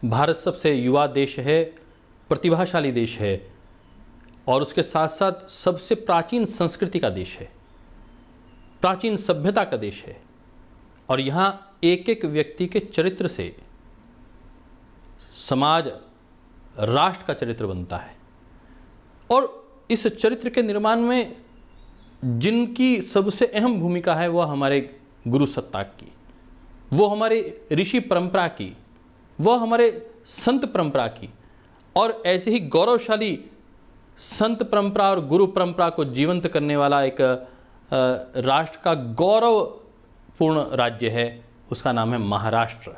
भारत सबसे युवा देश है, प्रतिभाशाली देश है और उसके साथ साथ सबसे प्राचीन संस्कृति का देश है, प्राचीन सभ्यता का देश है। और यहाँ एक एक व्यक्ति के चरित्र से समाज, राष्ट्र का चरित्र बनता है। और इस चरित्र के निर्माण में जिनकी सबसे अहम भूमिका है वह हमारे गुरु सत्ताक की, वो हमारे ऋषि परंपरा की, वह हमारे संत परंपरा की। और ऐसे ही गौरवशाली संत परंपरा और गुरु परंपरा को जीवंत करने वाला एक राष्ट्र का गौरवपूर्ण राज्य है, उसका नाम है महाराष्ट्र।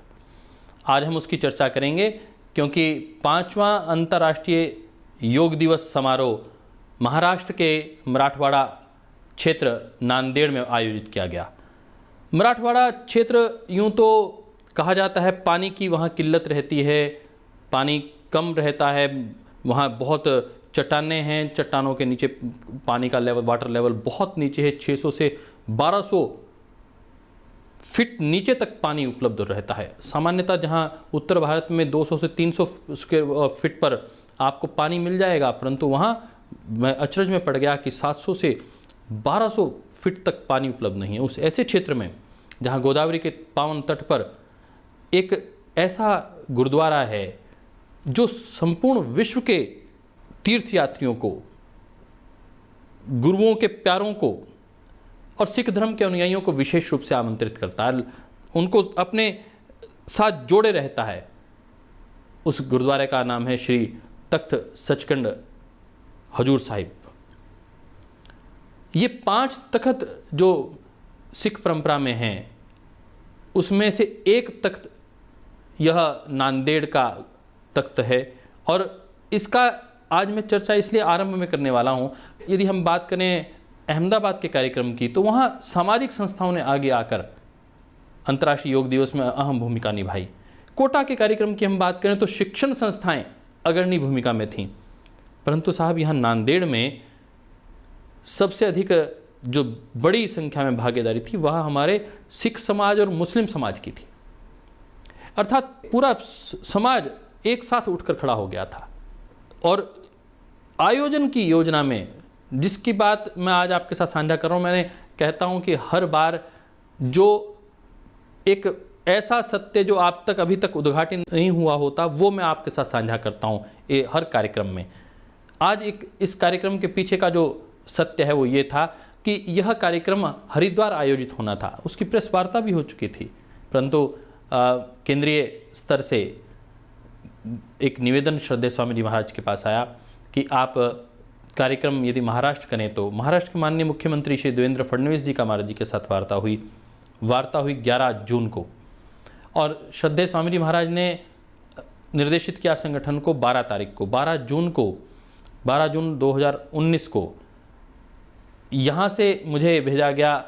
आज हम उसकी चर्चा करेंगे क्योंकि 5वां अंतर्राष्ट्रीय योग दिवस समारोह महाराष्ट्र के मराठवाड़ा क्षेत्र नांदेड़ में आयोजित किया गया। मराठवाड़ा क्षेत्र यूँ तो कहा जाता है पानी की वहाँ किल्लत रहती है, पानी कम रहता है, वहाँ बहुत चट्टानें हैं, चट्टानों के नीचे पानी का लेवल, वाटर लेवल बहुत नीचे है, 600 से 1200 फीट नीचे तक पानी उपलब्ध रहता है। सामान्यतः जहाँ उत्तर भारत में 200 से 300 स्क्वायर फीट पर आपको पानी मिल जाएगा, परंतु वहाँ मैं अचरज में पड़ गया कि 700 से 1200 फीट तक पानी उपलब्ध नहीं है। उस ऐसे क्षेत्र में जहाँ गोदावरी के पावन तट पर एक ऐसा गुरुद्वारा है जो संपूर्ण विश्व के तीर्थयात्रियों को, गुरुओं के प्यारों को और सिख धर्म के अनुयायियों को विशेष रूप से आमंत्रित करता है, उनको अपने साथ जोड़े रहता है। उस गुरुद्वारे का नाम है श्री तख्त सचखंड हजूर साहिब। ये 5 तख्त जो सिख परंपरा में हैं, उसमें से एक तख्त यह नांदेड़ का तख्त है। और इसका आज मैं चर्चा इसलिए आरंभ में करने वाला हूँ, यदि हम बात करें अहमदाबाद के कार्यक्रम की तो वहाँ सामाजिक संस्थाओं ने आगे आकर अंतर्राष्ट्रीय योग दिवस में अहम भूमिका निभाई। कोटा के कार्यक्रम की हम बात करें तो शिक्षण संस्थाएं अग्रणी भूमिका में थीं, परंतु साहब यहाँ नांदेड़ में सबसे अधिक जो बड़ी संख्या में भागीदारी थी वह हमारे सिख समाज और मुस्लिम समाज की थी। अर्थात पूरा समाज एक साथ उठकर खड़ा हो गया था। और आयोजन की योजना में जिसकी बात मैं आज आपके साथ साझा कर रहा हूँ, मैंने कहता हूँ कि हर बार जो एक ऐसा सत्य जो आप तक अभी तक उद्घाटन नहीं हुआ होता वो मैं आपके साथ साझा करता हूँ ये हर कार्यक्रम में। आज इस कार्यक्रम के पीछे का जो सत्य है वो ये था कि यह कार्यक्रम हरिद्वार आयोजित होना था, उसकी प्रेस वार्ता भी हो चुकी थी, परंतु केंद्रीय स्तर से एक निवेदन श्रद्धेय स्वामी जी महाराज के पास आया कि आप कार्यक्रम यदि महाराष्ट्र करें तो महाराष्ट्र के माननीय मुख्यमंत्री श्री देवेंद्र फडणवीस जी का महाराज जी के साथ वार्ता हुई 11 जून को। और श्रद्धेय स्वामी जी महाराज ने निर्देशित किया संगठन को 12 तारीख को, 12 जून 2019 को यहाँ से मुझे भेजा गया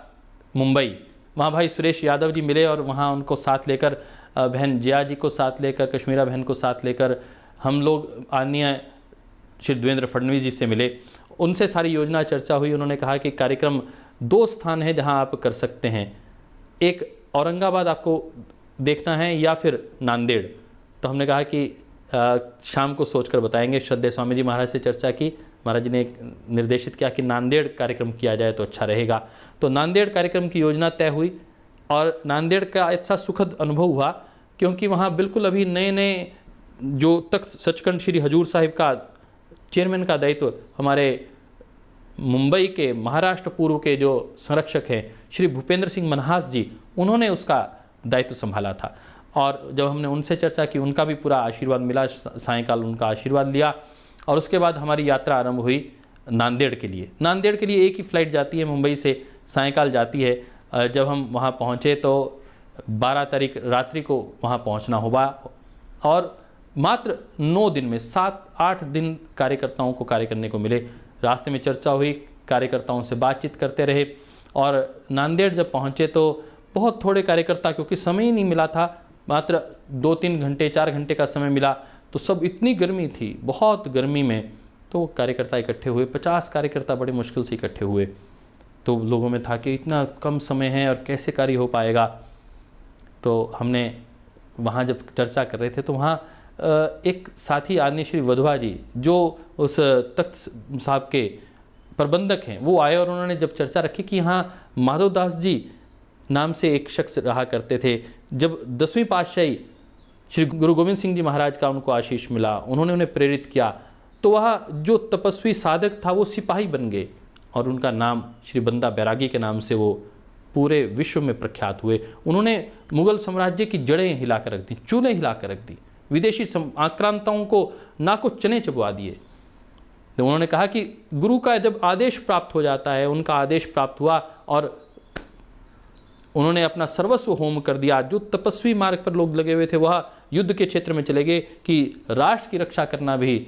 मुंबई। वहाँ भाई सुरेश यादव जी मिले और वहाँ उनको साथ लेकर, बहन जिया जी को साथ लेकर, कश्मीरा बहन को साथ लेकर हम लोग आदरणीय श्री देवेंद्र फडणवीस जी से मिले। उनसे सारी योजना चर्चा हुई। उन्होंने कहा कि कार्यक्रम 2 स्थान है जहाँ आप कर सकते हैं, एक औरंगाबाद आपको देखना है या फिर नांदेड़। तो हमने कहा कि शाम को सोचकर बताएंगे। श्रद्धेय स्वामी जी महाराज से चर्चा की, महाराज जी ने निर्देशित किया कि नांदेड़ कार्यक्रम किया जाए तो अच्छा रहेगा। तो नांदेड़ कार्यक्रम की योजना तय हुई और नांदेड़ का ऐसा सुखद अनुभव हुआ क्योंकि वहाँ बिल्कुल अभी नए नए जो तख्त सचखंड श्री हजूर साहिब का चेयरमैन का दायित्व हमारे मुंबई के महाराष्ट्र पूर्व के जो संरक्षक हैं श्री भूपेंद्र सिंह मनहास जी, उन्होंने उसका दायित्व संभाला था। और जब हमने उनसे चर्चा की, उनका भी पूरा आशीर्वाद मिला, सायंकाल उनका आशीर्वाद लिया और उसके बाद हमारी यात्रा आरंभ हुई नांदेड़ के लिए। नांदेड़ के लिए एक ही फ़्लाइट जाती है, मुंबई से सायंकाल जाती है। जब हम वहाँ पहुँचे तो 12 तारीख रात्रि को वहाँ पहुँचना हुआ और मात्र 9 दिन में 7-8 दिन कार्यकर्ताओं को कार्य करने को मिले। रास्ते में चर्चा हुई, कार्यकर्ताओं से बातचीत करते रहे और नांदेड़ जब पहुँचे तो बहुत थोड़े कार्यकर्ता, क्योंकि समय ही नहीं मिला था, मात्र 2-3 घंटे 4 घंटे का समय मिला, तो सब इतनी गर्मी थी, बहुत गर्मी में तो कार्यकर्ता इकट्ठे हुए। 50 कार्यकर्ता बड़े मुश्किल से इकट्ठे हुए। तो लोगों में था कि इतना कम समय है और कैसे कार्य हो पाएगा। तो हमने वहाँ जब चर्चा कर रहे थे तो वहाँ एक साथी आदमी श्री वधवा जी जो उस तख्त साहब के प्रबंधक हैं, वो आए और उन्होंने जब चर्चा रखी कि हाँ माधव दास जी नाम से एक शख्स रहा करते थे, जब 10वीं पातशाही श्री गुरु गोविंद सिंह जी महाराज का उनको आशीष मिला, उन्होंने उन्हें प्रेरित किया, तो वह जो तपस्वी साधक था वो सिपाही बन गए और उनका नाम श्री बंदा बैरागी के नाम से वो पूरे विश्व में प्रख्यात हुए। उन्होंने मुगल साम्राज्य की जड़ें हिला कर रख दी, चूल्हे हिला कर रख दी, विदेशी आक्रांताओं को नाको चने चबवा दिए। तो उन्होंने कहा कि गुरु का जब आदेश प्राप्त हो जाता है, उनका आदेश प्राप्त हुआ और उन्होंने अपना सर्वस्व होम कर दिया। जो तपस्वी मार्ग पर लोग लगे हुए थे वह युद्ध के क्षेत्र में चले गए कि राष्ट्र की रक्षा करना भी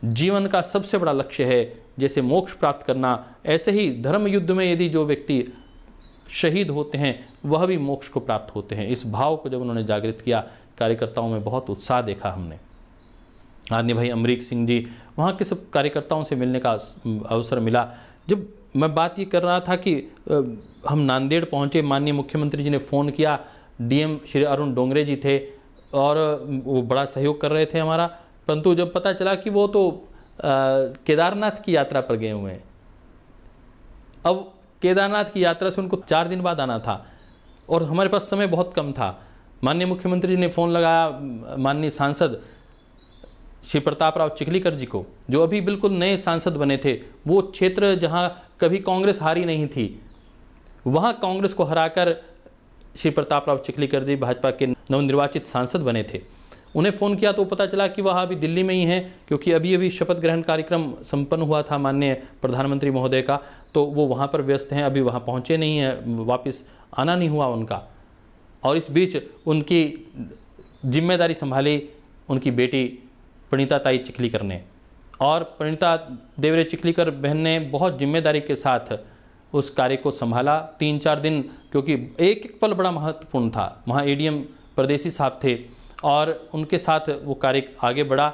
जीवन का सबसे बड़ा लक्ष्य है, जैसे मोक्ष प्राप्त करना, ऐसे ही धर्म युद्ध में यदि जो व्यक्ति शहीद होते हैं वह भी मोक्ष को प्राप्त होते हैं। इस भाव को जब उन्होंने जागृत किया, कार्यकर्ताओं में बहुत उत्साह देखा हमने। आदरणीय भाई अमरीक सिंह जी, वहाँ के सब कार्यकर्ताओं से मिलने का अवसर मिला। जब मैं बात ये कर रहा था कि हम नांदेड़ पहुँचे, माननीय मुख्यमंत्री जी ने फ़ोन किया, डीएम श्री अरुण डोंगरे जी थे और वो बड़ा सहयोग कर रहे थे हमारा, परंतु जब पता चला कि वो तो केदारनाथ की यात्रा पर गए हुए हैं। अब केदारनाथ की यात्रा से उनको 4 दिन बाद आना था और हमारे पास समय बहुत कम था। माननीय मुख्यमंत्री जी ने फ़ोन लगाया माननीय सांसद श्री प्रताप राव चिखलीकर जी को, जो अभी बिल्कुल नए सांसद बने थे। वो क्षेत्र जहां कभी कांग्रेस हारी नहीं थी, वहां कांग्रेस को हराकर श्री प्रताप राव चिखलीकर जी भाजपा के नवनिर्वाचित सांसद बने थे। उन्हें फ़ोन किया तो पता चला कि वह अभी दिल्ली में ही हैं, क्योंकि अभी अभी शपथ ग्रहण कार्यक्रम संपन्न हुआ था माननीय प्रधानमंत्री महोदय का, तो वो वहाँ पर व्यस्त हैं, अभी वहाँ पहुँचे नहीं हैं, वापस आना नहीं हुआ उनका। और इस बीच उनकी जिम्मेदारी संभाली उनकी बेटी प्रणीता ताई चिखलीकर ने, और प्रणीता देवरे चिखलीकर बहन ने बहुत जिम्मेदारी के साथ उस कार्य को संभाला। 3-4 दिन, क्योंकि एक एक पल बड़ा महत्वपूर्ण था। वहाँ एडीएम परदेसी साहब थे और उनके साथ वो कार्य आगे बढ़ा।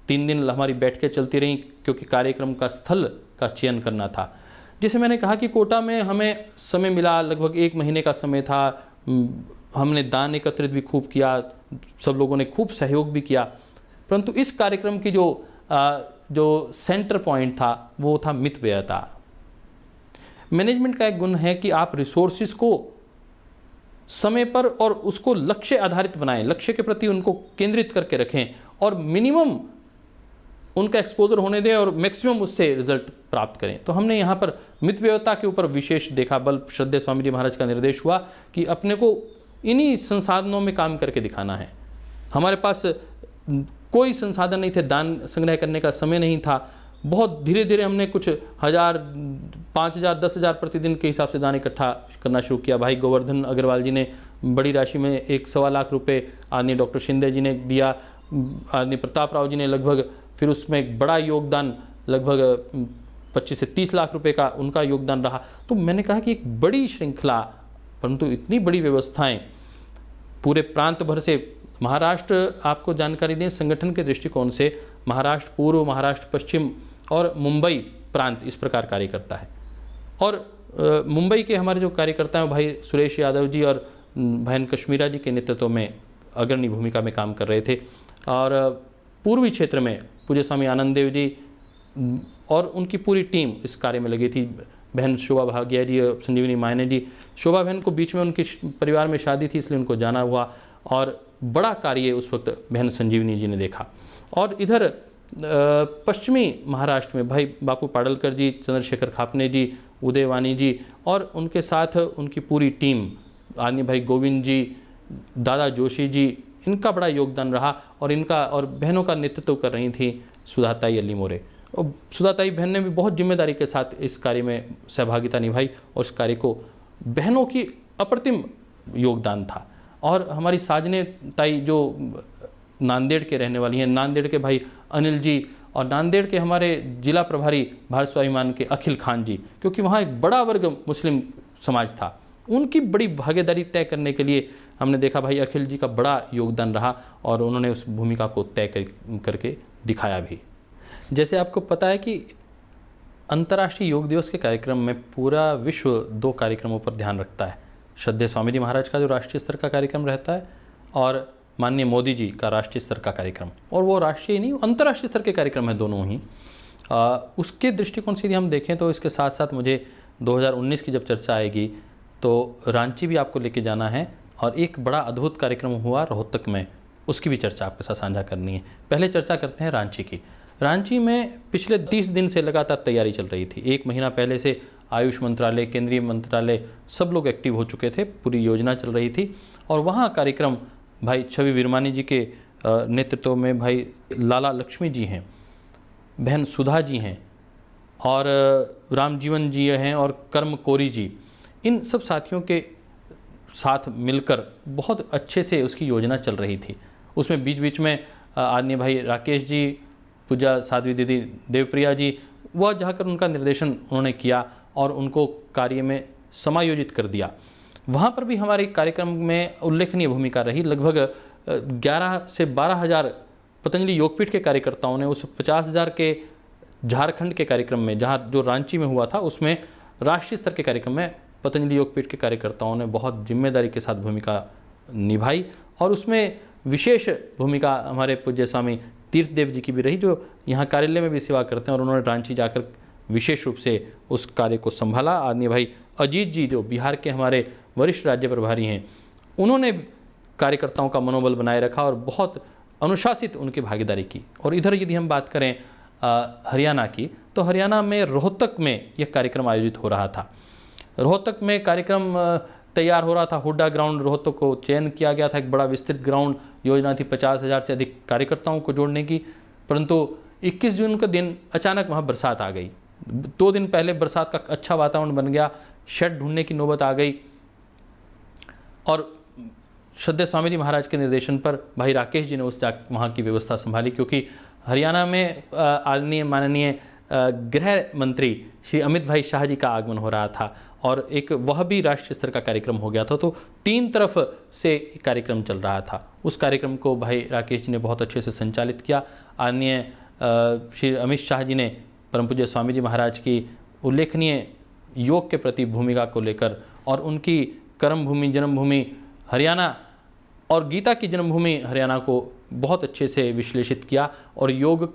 3 दिन हमारी बैठकें चलती रहीं, क्योंकि कार्यक्रम का स्थल का चयन करना था। जैसे मैंने कहा कि कोटा में हमें समय मिला, लगभग 1 महीने का समय था। हमने दान एकत्रित भी खूब किया, सब लोगों ने खूब सहयोग भी किया, परंतु इस कार्यक्रम की जो सेंटर पॉइंट था वो था मितव्ययता। मैनेजमेंट का एक गुण है कि आप रिसोर्सेज को समय पर और उसको लक्ष्य आधारित बनाएं, लक्ष्य के प्रति उनको केंद्रित करके रखें और मिनिमम उनका एक्सपोजर होने दें और मैक्सिमम उससे रिजल्ट प्राप्त करें। तो हमने यहाँ पर मितव्ययता के ऊपर विशेष देखा बल। श्रद्धेय स्वामी जी महाराज का निर्देश हुआ कि अपने को इन्हीं संसाधनों में काम करके दिखाना है। हमारे पास कोई संसाधन नहीं थे, दान संग्रह करने का समय नहीं था। बहुत धीरे धीरे हमने कुछ 1000, 5000, 10,000 प्रतिदिन के हिसाब से दान इकट्ठा करना शुरू किया। भाई गोवर्धन अग्रवाल जी ने बड़ी राशि में 1.25 लाख रुपए, आदरणीय डॉक्टर शिंदे जी ने दिया, आदरणीय प्रताप राव जी ने लगभग, फिर उसमें एक बड़ा योगदान लगभग 25 से 30 लाख रुपए का उनका योगदान रहा। तो मैंने कहा कि एक बड़ी श्रृंखला, परंतु इतनी बड़ी व्यवस्थाएं पूरे प्रांत भर से। महाराष्ट्र, आपको जानकारी दें, संगठन के दृष्टिकोण से महाराष्ट्र पूर्व, महाराष्ट्र पश्चिम और मुंबई प्रांत इस प्रकार कार्य करता है। और मुंबई के हमारे जो कार्यकर्ता हैं भाई सुरेश यादव जी और बहन कश्मीरा जी के नेतृत्व में अग्रणी भूमिका में काम कर रहे थे। और पूर्वी क्षेत्र में पूज्य स्वामी आनंद देव जी और उनकी पूरी टीम इस कार्य में लगी थी। बहन शोभा भाग्या जी और संजीवनी मायने जी, शोभा बहन को बीच में उनके परिवार में शादी थी इसलिए उनको जाना हुआ, और बड़ा कार्य उस वक्त बहन संजीवनी जी ने देखा। और इधर पश्चिमी महाराष्ट्र में भाई बापू पाडलकर जी, चंद्रशेखर खापने जी, उदयवानी जी और उनके साथ उनकी पूरी टीम, आदरणीय भाई गोविंद जी, दादा जोशी जी, इनका बड़ा योगदान रहा। और इनका और बहनों का नेतृत्व कर रही थी सुधाताई अली मोरे। और सुधाताई बहन ने भी बहुत जिम्मेदारी के साथ इस कार्य में सहभागिता निभाई और इस कार्य को, बहनों की अप्रतिम योगदान था। और हमारी साजने ताई जो नांदेड़ के रहने वाली हैं, नांदेड़ के भाई अनिल जी और नांदेड़ के हमारे जिला प्रभारी भारत स्वाभिमान के अखिल खान जी, क्योंकि वहाँ एक बड़ा वर्ग मुस्लिम समाज था, उनकी बड़ी भागीदारी तय करने के लिए हमने देखा भाई अखिल जी का बड़ा योगदान रहा और उन्होंने उस भूमिका को तय करके दिखाया भी। जैसे आपको पता है कि अंतर्राष्ट्रीय योग दिवस के कार्यक्रम में पूरा विश्व 2 कार्यक्रमों पर ध्यान रखता है। श्रद्धेय स्वामी जी महाराज का जो राष्ट्रीय स्तर का कार्यक्रम रहता है और माननीय मोदी जी का राष्ट्रीय स्तर का कार्यक्रम, और वो राष्ट्रीय नहीं अंतर्राष्ट्रीय स्तर के कार्यक्रम है दोनों ही। उसके दृष्टिकोण से यदि हम देखें तो इसके साथ साथ मुझे 2019 की जब चर्चा आएगी तो रांची भी आपको लेके जाना है, और एक बड़ा अद्भुत कार्यक्रम हुआ रोहतक में, उसकी भी चर्चा आपके साथ साझा करनी है। पहले चर्चा करते हैं रांची की। रांची में पिछले 30 दिन से लगातार तैयारी चल रही थी। एक महीना पहले से आयुष मंत्रालय, केंद्रीय मंत्रालय, सब लोग एक्टिव हो चुके थे, पूरी योजना चल रही थी। और वहाँ कार्यक्रम भाई छवि विरमानी जी के नेतृत्व में भाई लाला लक्ष्मी जी हैं, बहन सुधा जी हैं, और रामजीवन जी हैं, और कर्म कोरी जी, इन सब साथियों के साथ मिलकर बहुत अच्छे से उसकी योजना चल रही थी। उसमें बीच बीच में आदरणीय भाई राकेश जी, पूजा साध्वी दीदी देवप्रिया जी, वह जाकर उनका निर्देशन उन्होंने किया और उनको कार्य में समायोजित कर दिया। वहाँ पर भी हमारे कार्यक्रम में उल्लेखनीय भूमिका रही। लगभग 11 से 12 हज़ार पतंजलि योगपीठ के कार्यकर्ताओं ने उस 50 हज़ार के झारखंड के कार्यक्रम में, जहाँ जो रांची में हुआ था, उसमें राष्ट्रीय स्तर के कार्यक्रम में पतंजलि योगपीठ के कार्यकर्ताओं ने बहुत जिम्मेदारी के साथ भूमिका निभाई। और उसमें विशेष भूमिका हमारे पूज्य स्वामी तीर्थदेव जी की भी रही, जो यहाँ कार्यालय में भी सेवा करते हैं, और उन्होंने रांची जाकर विशेष रूप से उस कार्य को संभाला। आदरणीय भाई अजीत जी, जो बिहार के हमारे वरिष्ठ राज्य प्रभारी हैं, उन्होंने कार्यकर्ताओं का मनोबल बनाए रखा और बहुत अनुशासित उनकी भागीदारी की। और इधर यदि हम बात करें हरियाणा की, तो हरियाणा में रोहतक में यह कार्यक्रम आयोजित हो रहा था। रोहतक में कार्यक्रम तैयार हो रहा था। हुड्डा ग्राउंड रोहतक को चयन किया गया था, एक बड़ा विस्तृत ग्राउंड योजना थी 50 हज़ार से अधिक कार्यकर्ताओं को जोड़ने की। परंतु 21 जून का दिन अचानक वहाँ बरसात आ गई। 2 दिन पहले बरसात का अच्छा वातावरण बन गया, शेड ढूंढने की नौबत आ गई, और श्रद्धेय स्वामी जी महाराज के निर्देशन पर भाई राकेश जी ने वहाँ की व्यवस्था संभाली, क्योंकि हरियाणा में आदरणीय माननीय गृह मंत्री श्री अमित भाई शाह जी का आगमन हो रहा था, और एक वह भी राष्ट्रीय स्तर का कार्यक्रम हो गया था। तो 3 तरफ से कार्यक्रम चल रहा था। उस कार्यक्रम को भाई राकेश जी ने बहुत अच्छे से संचालित किया। आदरणीय श्री अमित शाह जी ने परम पूज्य स्वामी जी महाराज की उल्लेखनीय योग के प्रति भूमिका को लेकर, और उनकी कर्मभूमि जन्मभूमि हरियाणा और गीता की जन्मभूमि हरियाणा को बहुत अच्छे से विश्लेषित किया, और योग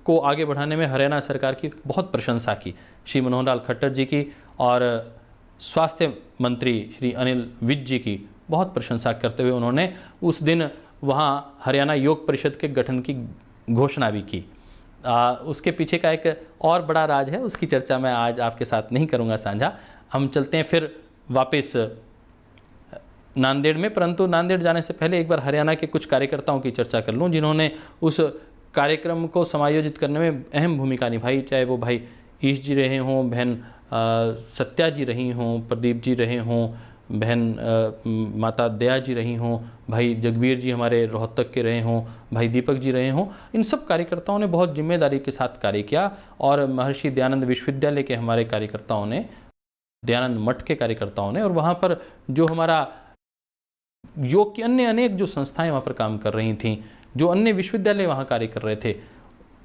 को आगे बढ़ाने में हरियाणा सरकार की बहुत प्रशंसा की, श्री मनोहर लाल खट्टर जी की और स्वास्थ्य मंत्री श्री अनिल विज जी की बहुत प्रशंसा करते हुए उन्होंने उस दिन वहाँ हरियाणा योग परिषद के गठन की घोषणा भी की। उसके पीछे का एक और बड़ा राज है, उसकी चर्चा मैं आज आपके साथ नहीं करूँगा साझा। हम चलते हैं फिर वापस नांदेड़ में, परंतु नांदेड़ जाने से पहले एक बार हरियाणा के कुछ कार्यकर्ताओं की चर्चा कर लूं, जिन्होंने उस कार्यक्रम को समायोजित करने में अहम भूमिका निभाई। चाहे वो भाई ईश जी रहे हों, बहन सत्या जी रही हों, प्रदीप जी रहे हों, बहन माता दया जी रही हों, भाई जगबीर जी हमारे रोहतक के रहे हों, भाई दीपक जी रहे हों, इन सब कार्यकर्ताओं ने बहुत जिम्मेदारी के साथ कार्य किया। और महर्षि दयानंद विश्वविद्यालय के हमारे कार्यकर्ताओं ने, दयानंद मठ के कार्यकर्ताओं ने, और वहाँ पर जो हमारा योग की अन्य अनेक जो संस्थाएं वहाँ पर काम कर रही थीं, जो अन्य विश्वविद्यालय वहाँ कार्य कर रहे थे,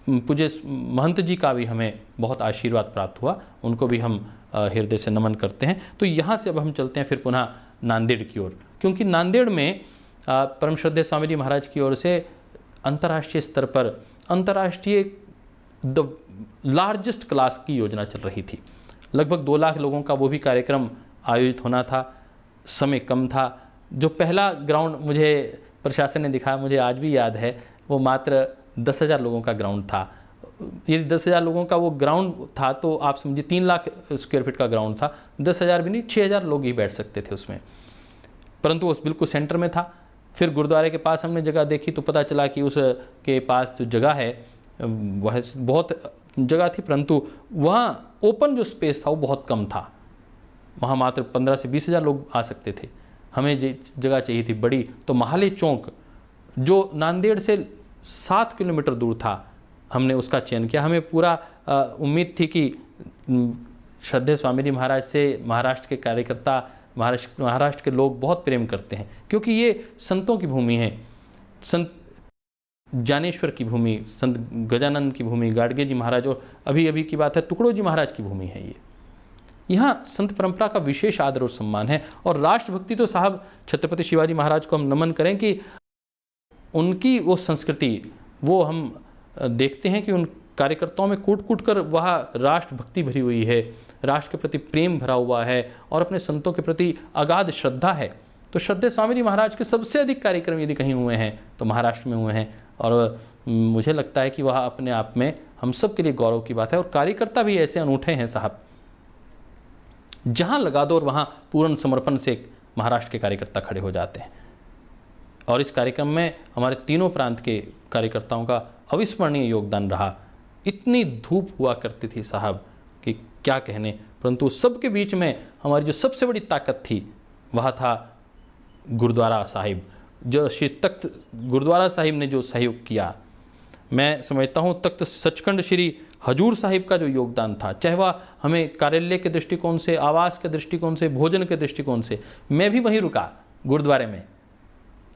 पूज्य महंत जी का भी हमें बहुत आशीर्वाद प्राप्त हुआ, उनको भी हम हृदय से नमन करते हैं। तो यहाँ से अब हम चलते हैं फिर पुनः नांदेड़ की ओर, क्योंकि नांदेड़ में परम श्रद्धेय स्वामी जी महाराज की ओर से अंतर्राष्ट्रीय स्तर पर अंतर्राष्ट्रीय द लार्जेस्ट क्लास की योजना चल रही थी। लगभग 2 लाख लोगों का वो भी कार्यक्रम आयोजित होना था, समय कम था। जो पहला ग्राउंड मुझे प्रशासन ने दिखाया, मुझे आज भी याद है, वो मात्र 10,000 लोगों का ग्राउंड था। यदि 10,000 लोगों का वो ग्राउंड था तो आप समझिए 3 लाख स्क्वायर फीट का ग्राउंड था। 10,000 भी नहीं, 6,000 लोग ही बैठ सकते थे उसमें, परंतु उस बिल्कुल सेंटर में था। फिर गुरुद्वारे के पास हमने जगह देखी तो पता चला कि उस के पास जो जगह है वह बहुत जगह थी, परंतु वहाँ ओपन जो स्पेस था वो बहुत कम था। वहाँ मात्र 15 से 20,000 लोग आ सकते थे। हमें जगह चाहिए थी बड़ी, तो महाले चौक जो नांदेड़ से 7 किलोमीटर दूर था, हमने उसका चयन किया। हमें पूरा उम्मीद थी कि श्रद्धेय स्वामी जी महाराज से महाराष्ट्र के कार्यकर्ता, महाराष्ट्र के लोग बहुत प्रेम करते हैं, क्योंकि ये संतों की भूमि है, संत ज्ञानेश्वर की भूमि, संत गजानंद की भूमि, गाडगे जी महाराज, और अभी अभी की बात है टुकड़ो जी महाराज की भूमि है ये। यहाँ संत परंपरा का विशेष आदर और सम्मान है। और राष्ट्रभक्ति तो साहब छत्रपति शिवाजी महाराज को हम नमन करें कि उनकी वो संस्कृति, वो हम देखते हैं कि उन कार्यकर्ताओं में कूट कूट कर वह राष्ट्रभक्ति भरी हुई है, राष्ट्र के प्रति प्रेम भरा हुआ है और अपने संतों के प्रति अगाध श्रद्धा है। तो श्रद्धेय स्वामी जी महाराज के सबसे अधिक कार्यक्रम यदि कहीं हुए हैं तो महाराष्ट्र में हुए हैं, और मुझे लगता है कि वह अपने आप में हम सब के लिए गौरव की बात है। और कार्यकर्ता भी ऐसे अनूठे हैं साहब, जहाँ लगा दो और वहाँ पूर्ण समर्पण से महाराष्ट्र के कार्यकर्ता खड़े हो जाते हैं। और इस कार्यक्रम में हमारे तीनों प्रांत के कार्यकर्ताओं का अविस्मरणीय योगदान रहा। इतनी धूप हुआ करती थी साहब कि क्या कहने, परंतु सबके बीच में हमारी जो सबसे बड़ी ताकत थी वह था गुरुद्वारा साहिब। जो श्री तख्त गुरुद्वारा साहिब ने जो सहयोग किया, मैं समझता हूँ तख्त सचखंड श्री हजूर साहिब का जो योगदान था, चाहे वह हमें कार्यालय के दृष्टिकोण से, आवास के दृष्टिकोण से, भोजन के दृष्टिकोण से, मैं भी वहीं रुका गुरुद्वारे में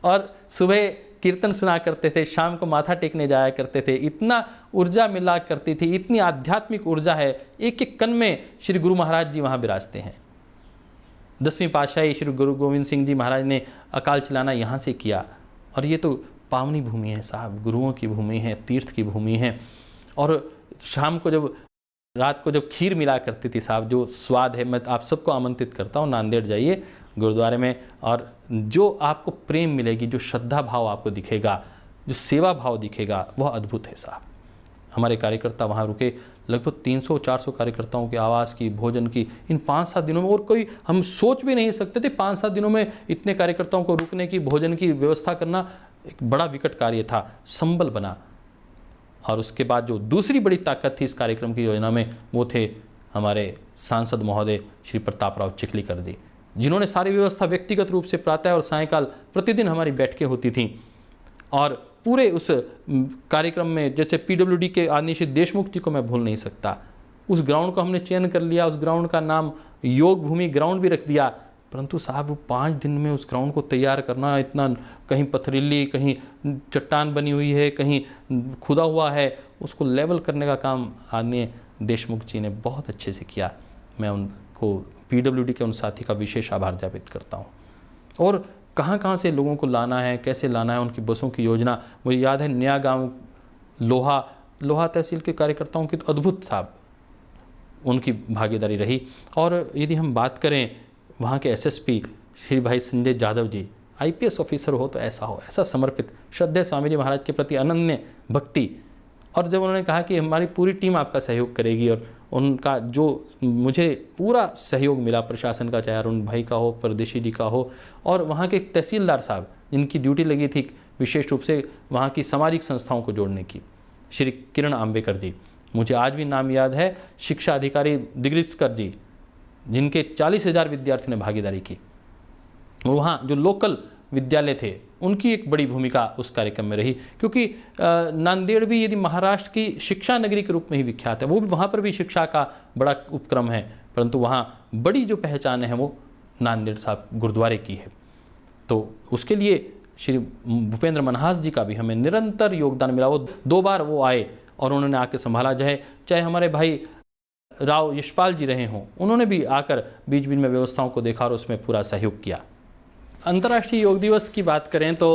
और सुबह कीर्तन सुना करते थे, शाम को माथा टेकने जाया करते थे। इतना ऊर्जा मिला करती थी, इतनी आध्यात्मिक ऊर्जा है, एक एक कण में श्री गुरु महाराज जी वहाँ विराजते हैं। 10वीं पातशाही श्री गुरु गोविंद सिंह जी महाराज ने अकाल चलाना यहाँ से किया, और ये तो पावनी भूमि है साहब, गुरुओं की भूमि है, तीर्थ की भूमि है। और शाम को जब, रात को जब खीर मिला करती थी साहब, जो स्वाद है, मैं आप सबको आमंत्रित करता हूँ, नांदेड़ जाइए गुरुद्वारे में, और जो आपको प्रेम मिलेगी, जो श्रद्धा भाव आपको दिखेगा, जो सेवा भाव दिखेगा, वह अद्भुत है साहब। हमारे कार्यकर्ता वहाँ रुके, लगभग 300-400 कार्यकर्ताओं के आवास की, भोजन की, इन 5-7 दिनों में, और कोई हम सोच भी नहीं सकते थे 5-7 दिनों में इतने कार्यकर्ताओं को रुकने की, भोजन की व्यवस्था करना एक बड़ा विकट कार्य था, संबल बना। और उसके बाद जो दूसरी बड़ी ताकत थी इस कार्यक्रम की योजना में, वो थे हमारे सांसद महोदय श्री प्रताप राव चिखलीकर जी, जिन्होंने सारी व्यवस्था व्यक्तिगत रूप से प्रातः और सायंकाल प्रतिदिन हमारी बैठकें होती थीं। और पूरे उस कार्यक्रम में, जैसे पीडब्ल्यूडी के आदरणीय देशमुख जी को मैं भूल नहीं सकता, उस ग्राउंड को हमने चयन कर लिया, उस ग्राउंड का नाम योग भूमि ग्राउंड भी रख दिया। परंतु साहब वो 5 दिन में उस ग्राउंड को तैयार करना, इतना कहीं पथरीली, कहीं चट्टान बनी हुई है, कहीं खुदा हुआ है, उसको लेवल करने का काम आदरणीय देशमुख जी ने बहुत अच्छे से किया। मैं उनको, पीडब्ल्यूडी के उन साथी का विशेष आभार ज्ञापित करता हूँ। और कहाँ कहाँ से लोगों को लाना है, कैसे लाना है, उनकी बसों की योजना, मुझे याद है नया गांव लोहा तहसील के कार्यकर्ताओं की तो अद्भुत साहब उनकी भागीदारी रही। और यदि हम बात करें वहाँ के एसएसपी श्री भाई संजय यादव जी, आईपीएस ऑफिसर हो तो ऐसा हो, ऐसा समर्पित, श्रद्धेय स्वामी जी महाराज के प्रति अनन्य भक्ति। और जब उन्होंने कहा कि हमारी पूरी टीम आपका सहयोग करेगी, और उनका जो मुझे पूरा सहयोग मिला प्रशासन का, चाहे अरुण भाई का हो, परदेशी जी का हो, और वहाँ के तहसीलदार साहब जिनकी ड्यूटी लगी थी विशेष रूप से वहाँ की सामाजिक संस्थाओं को जोड़ने की, श्री किरण आम्बेकर जी, मुझे आज भी नाम याद है, शिक्षा अधिकारी दिग्रिस्कर जी, जिनके 40,000 विद्यार्थियों ने भागीदारी की। और वहाँ जो लोकल विद्यालय थे उनकी एक बड़ी भूमिका उस कार्यक्रम में रही, क्योंकि नांदेड़ भी यदि महाराष्ट्र की शिक्षा नगरी के रूप में ही विख्यात है, वो भी, वहाँ पर भी शिक्षा का बड़ा उपक्रम है, परंतु वहाँ बड़ी जो पहचान है वो नांदेड़ साहब गुरुद्वारे की है। तो उसके लिए श्री भूपेंद्र मनहास जी का भी हमें निरंतर योगदान मिला। वो 2 बार वो आए और उन्होंने आके संभाला, चाहे हमारे भाई राव यशपाल जी रहे हों, उन्होंने भी आकर बीच बीच में व्यवस्थाओं को देखा और उसमें पूरा सहयोग किया। अंतर्राष्ट्रीय योग दिवस की बात करें तो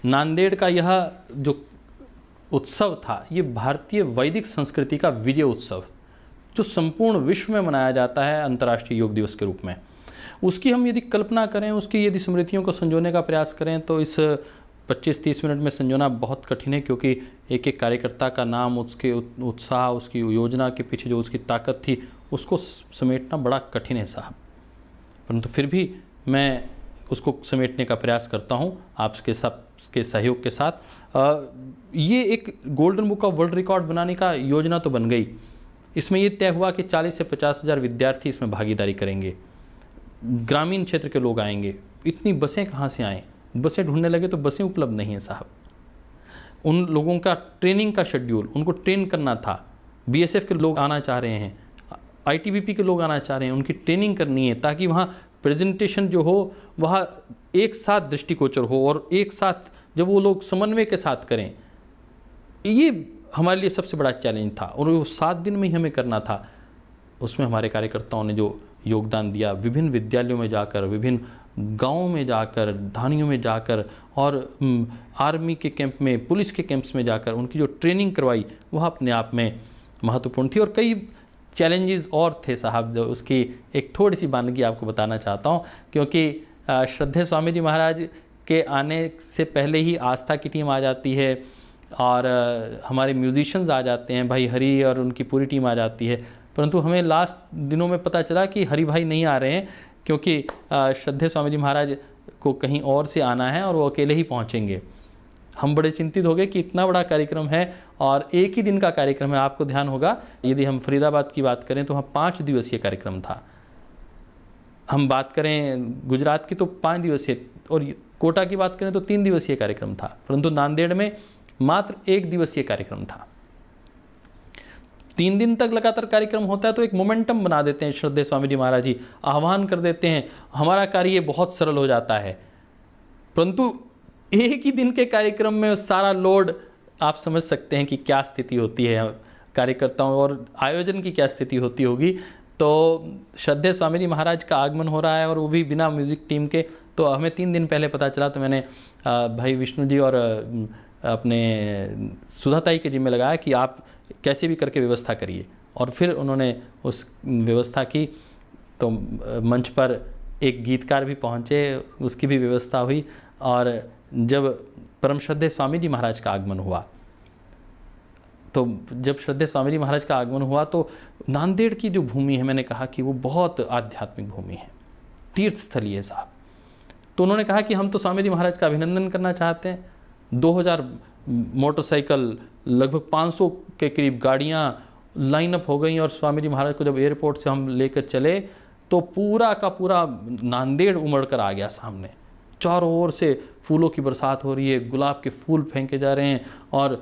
नांदेड़ का यह जो उत्सव था, ये भारतीय वैदिक संस्कृति का विजय उत्सव, जो संपूर्ण विश्व में मनाया जाता है अंतर्राष्ट्रीय योग दिवस के रूप में। उसकी हम यदि कल्पना करें, उसकी यदि स्मृतियों को संजोने का प्रयास करें तो इस 25-30 मिनट में संजोना बहुत कठिन है, क्योंकि एक एक कार्यकर्ता का नाम, उसके उत्साह, उसकी योजना के पीछे जो उसकी ताकत थी, उसको समेटना बड़ा कठिन है साहब। परंतु फिर भी मैं उसको समेटने का प्रयास करता हूँ आपके सबके सहयोग के साथ। ये एक golden book of world record बनाने का योजना तो बन गई। इसमें ये तय हुआ कि 40 से 50,000 विद्यार्थी इसमें भागीदारी करेंगे, ग्रामीण क्षेत्र के लोग आएंगे। इतनी बसें कहाँ से आएँ? बसें ढूंढने लगे तो बसें उपलब्ध नहीं हैं साहब। उन लोगों का ट्रेनिंग का शेड्यूल, उनको ट्रेन करना था। बीएसएफ के लोग आना चाह रहे हैं, आईटीबीपी के लोग आना चाह रहे हैं, उनकी ट्रेनिंग करनी है, ताकि वहाँ प्रेजेंटेशन जो हो वह एक साथ दृष्टिगोचर हो और एक साथ जब वो लोग समन्वय के साथ करें। ये हमारे लिए सबसे बड़ा चैलेंज था और वो 7 दिन में ही हमें करना था। उसमें हमारे कार्यकर्ताओं ने जो योगदान दिया। विभिन्न विद्यालयों में जाकर, विभिन्न गाँवों में जाकर, ढानियों में जाकर और आर्मी के कैंप में, पुलिस के कैंप्स में जाकर उनकी जो ट्रेनिंग करवाई वह अपने आप में महत्वपूर्ण थी। और कई चैलेंजेस और थे साहब, जो उसकी एक थोड़ी सी बानगी आपको बताना चाहता हूँ, क्योंकि श्रद्धेय स्वामी जी महाराज के आने से पहले ही आस्था की टीम आ जाती है और हमारे म्यूजिशियंस आ जाते हैं, भाई हरि और उनकी पूरी टीम आ जाती है। परंतु हमें लास्ट दिनों में पता चला कि हरि भाई नहीं आ रहे हैं, क्योंकि श्रद्धेय स्वामी जी महाराज को कहीं और से आना है और वो अकेले ही पहुंचेंगे। हम बड़े चिंतित हो गए कि इतना बड़ा कार्यक्रम है और एक ही दिन का कार्यक्रम है। आपको ध्यान होगा, यदि हम फरीदाबाद की बात करें तो वहाँ 5 दिवसीय कार्यक्रम था। हम बात करें गुजरात की तो 5 दिवसीय, और कोटा की बात करें तो 3 दिवसीय कार्यक्रम था। परंतु नांदेड़ में मात्र 1 दिवसीय कार्यक्रम था। 3 दिन तक लगातार कार्यक्रम होता है तो एक मोमेंटम बना देते हैं श्रद्धेय स्वामी जी महाराज जी, आह्वान कर देते हैं, हमारा कार्य बहुत सरल हो जाता है। परंतु एक ही दिन के कार्यक्रम में सारा लोड, आप समझ सकते हैं कि क्या स्थिति होती है कार्यकर्ताओं और आयोजन की क्या स्थिति होती होगी। तो श्रद्धेय स्वामी जी महाराज का आगमन हो रहा है और वो भी बिना म्यूज़िक टीम के। तो हमें 3 दिन पहले पता चला, तो मैंने भाई विष्णु जी और अपने सुधाताई के जिम्मे लगाया कि आप कैसे भी करके व्यवस्था करिए। और फिर उन्होंने उस व्यवस्था की। तो मंच पर एक गीतकार भी पहुँचे, उसकी भी व्यवस्था हुई। और जब परम श्रद्धेय स्वामी जी महाराज का आगमन हुआ, तो जब श्रद्धेय स्वामी जी महाराज का आगमन हुआ तो नांदेड़ की जो भूमि है, मैंने कहा कि वो बहुत आध्यात्मिक भूमि है, तीर्थस्थली है साहब। तो उन्होंने कहा कि हम तो स्वामी जी महाराज का अभिनंदन करना चाहते हैं। 2000 मोटरसाइकिल, लगभग 500 के करीब गाड़ियाँ लाइनअप हो गई। और स्वामी जी महाराज को जब एयरपोर्ट से हम लेकर चले तो पूरा का पूरा नांदेड़ उमड़ कर आ गया सामने। चारों ओर से फूलों की बरसात हो रही है, गुलाब के फूल फेंके जा रहे हैं और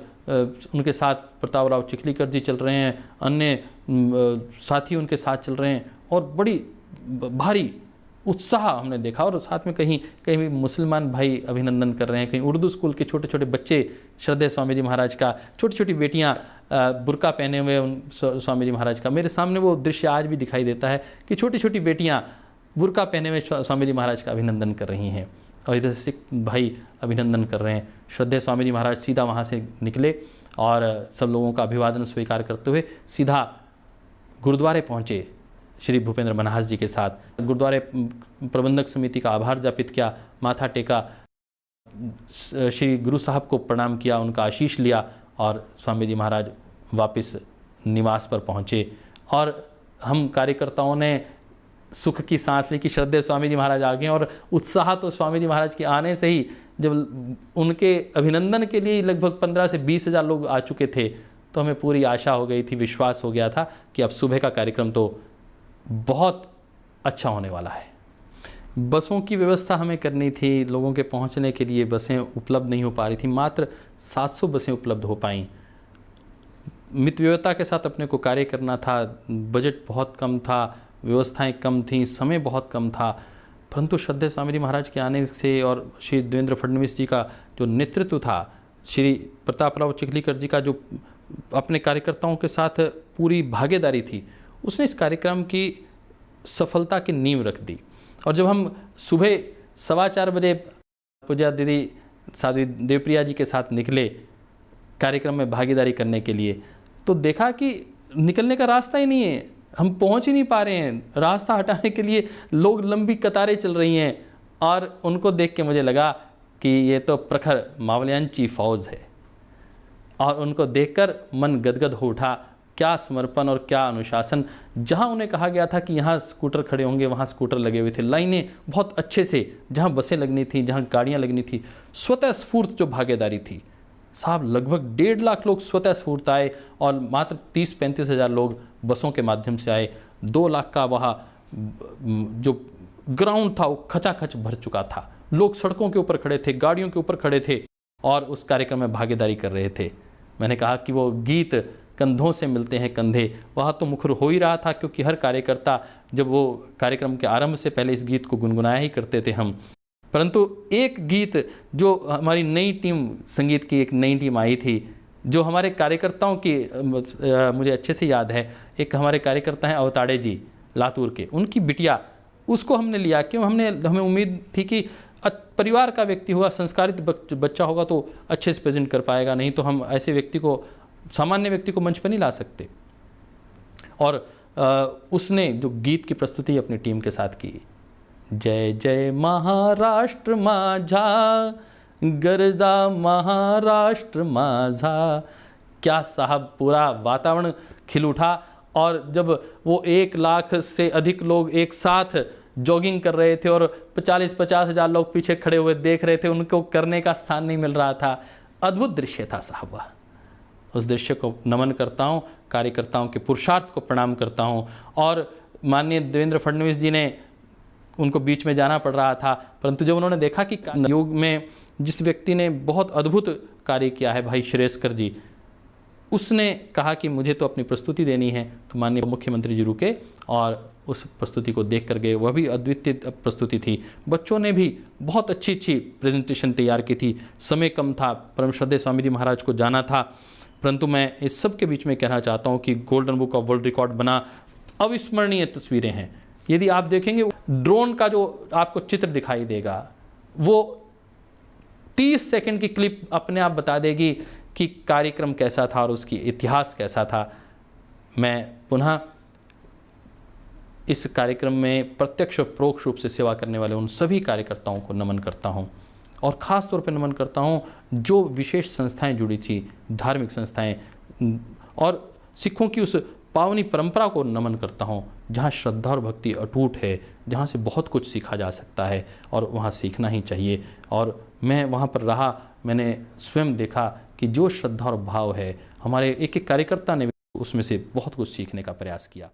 उनके साथ प्रतापराव चिखलीकर जी चल रहे हैं, अन्य साथी उनके साथ चल रहे हैं और बड़ी भारी उत्साह हमने देखा। और साथ में कहीं कहीं भी मुसलमान भाई अभिनंदन कर रहे हैं, कहीं उर्दू स्कूल के छोटे छोटे बच्चे श्रद्धेय स्वामी जी महाराज का, छोटी छोटी बेटियां बुर्का पहने हुए उन स्वामी जी महाराज का, मेरे सामने वो दृश्य आज भी दिखाई देता है कि छोटी छोटी बेटियां बुर्का पहने हुए स्वामी जी महाराज का अभिनंदन कर रही हैं। और इधर सिख भाई अभिनंदन कर रहे हैं। श्रद्धेय स्वामी जी महाराज सीधा वहाँ से निकले और सब लोगों का अभिवादन स्वीकार करते हुए सीधा गुरुद्वारे पहुँचे श्री भूपेंद्र मनहास जी के साथ। गुरुद्वारे प्रबंधक समिति का आभार ज्ञापित किया, माथा टेका, श्री गुरु साहब को प्रणाम किया, उनका आशीष लिया और स्वामी जी महाराज वापस निवास पर पहुँचे। और हम कार्यकर्ताओं ने सुख की सांस ली कि श्रद्धेय स्वामी जी महाराज आ गए। और उत्साह तो स्वामी जी महाराज के आने से ही, जब उनके अभिनंदन के लिए लगभग 15 से 20 हज़ार लोग आ चुके थे, तो हमें पूरी आशा हो गई थी, विश्वास हो गया था कि अब सुबह का कार्यक्रम तो बहुत अच्छा होने वाला है। बसों की व्यवस्था हमें करनी थी, लोगों के पहुंचने के लिए बसें उपलब्ध नहीं हो पा रही थी, मात्र 700 बसें उपलब्ध हो पाईं। मितव्ययता के साथ अपने को कार्य करना था, बजट बहुत कम था, व्यवस्थाएं कम थीं, समय बहुत कम था। परंतु श्रद्धेय स्वामी जी महाराज के आने से और श्री देवेंद्र फडणवीस जी का जो नेतृत्व था, श्री प्रतापराव चिखलीकर जी का जो अपने कार्यकर्ताओं के साथ पूरी भागीदारी थी, उसने इस कार्यक्रम की सफलता की नींव रख दी। और जब हम सुबह 4:15 बजे पूजा दीदी साध्वी देवप्रिया जी के साथ निकले कार्यक्रम में भागीदारी करने के लिए, तो देखा कि निकलने का रास्ता ही नहीं है, हम पहुंच ही नहीं पा रहे हैं। रास्ता हटाने के लिए लोग लंबी कतारें चल रही हैं। और उनको देख के मुझे लगा कि ये तो प्रखर मावलियांची फौज है। और उनको देखकर मन गदगद हो उठा। क्या समर्पण और क्या अनुशासन। जहां उन्हें कहा गया था कि यहाँ स्कूटर खड़े होंगे, वहाँ स्कूटर लगे हुए थे, लाइनें बहुत अच्छे से, जहाँ बसें लगनी थी, जहाँ गाड़ियाँ लगनी थी, स्वतः स्फूर्त जो भागीदारी थी साहब, लगभग 1.5 लाख लोग स्वतः स्फूर्त आए और मात्र 30-35 हज़ार लोग बसों के माध्यम से आए। 2 लाख का वहाँ जो ग्राउंड था वो खचाखच भर चुका था। लोग सड़कों के ऊपर खड़े थे, गाड़ियों के ऊपर खड़े थे और उस कार्यक्रम में भागीदारी कर रहे थे। मैंने कहा कि वो गीत कंधों से मिलते हैं कंधे, वहाँ तो मुखर हो ही रहा था, क्योंकि हर कार्यकर्ता जब वो कार्यक्रम के आरंभ से पहले इस गीत को गुनगुनाया ही करते थे हम। परंतु एक गीत जो हमारी नई टीम, संगीत की एक नई टीम आई थी, जो हमारे कार्यकर्ताओं की मुझे अच्छे से याद है। एक हमारे कार्यकर्ता हैं अवताड़े जी, लातूर के, उनकी बिटिया, उसको हमने लिया। क्यों? हमें उम्मीद थी कि परिवार का व्यक्ति होगा, संस्कारित बच्चा होगा तो अच्छे से प्रेजेंट कर पाएगा, नहीं तो हम ऐसे व्यक्ति को, सामान्य व्यक्ति को मंच पर नहीं ला सकते। और उसने जो गीत की प्रस्तुति अपनी टीम के साथ की, जय जय महाराष्ट्र माझा, गरजा महाराष्ट्र माझा, क्या साहब, पूरा वातावरण खिल उठा। और जब वो 1 लाख से अधिक लोग एक साथ जॉगिंग कर रहे थे और 40-50 हज़ार लोग पीछे खड़े हुए देख रहे थे, उनको करने का स्थान नहीं मिल रहा था। अद्भुत दृश्य था साहब। उस दृश्य को नमन करता हूँ, कार्यकर्ताओं के पुरुषार्थ को प्रणाम करता हूँ। और माननीय देवेंद्र फडणवीस जी ने, उनको बीच में जाना पड़ रहा था, परंतु जब उन्होंने देखा कि योग में जिस व्यक्ति ने बहुत अद्भुत कार्य किया है, भाई श्रेयस्कर जी, उसने कहा कि मुझे तो अपनी प्रस्तुति देनी है, तो माननीय मुख्यमंत्री जी रुके और उस प्रस्तुति को देख कर गए। वह भी अद्वितीय प्रस्तुति थी। बच्चों ने भी बहुत अच्छी प्रेजेंटेशन तैयार की थी। समय कम था, परम श्रद्धेय स्वामी जी महाराज को जाना था, परंतु मैं इस सब के बीच में कहना चाहता हूँ कि golden book of world record बना। अविस्मरणीय तस्वीरें हैं। यदि आप देखेंगे, ड्रोन का जो आपको चित्र दिखाई देगा, वो 30 सेकंड की क्लिप अपने आप बता देगी कि कार्यक्रम कैसा था और उसकी इतिहास कैसा था। मैं पुनः इस कार्यक्रम में प्रत्यक्ष और परोक्ष रूप से सेवा करने वाले उन सभी कार्यकर्ताओं को नमन करता हूं, और ख़ास तौर पर नमन करता हूं जो विशेष संस्थाएं जुड़ी थी, धार्मिक संस्थाएं, और सिखों की उस पावनी परंपरा को नमन करता हूं जहां श्रद्धा और भक्ति अटूट है, जहां से बहुत कुछ सीखा जा सकता है और वहां सीखना ही चाहिए। और मैं वहां पर रहा, मैंने स्वयं देखा कि जो श्रद्धा और भाव है, हमारे एक एक कार्यकर्ता ने भी उसमें से बहुत कुछ सीखने का प्रयास किया।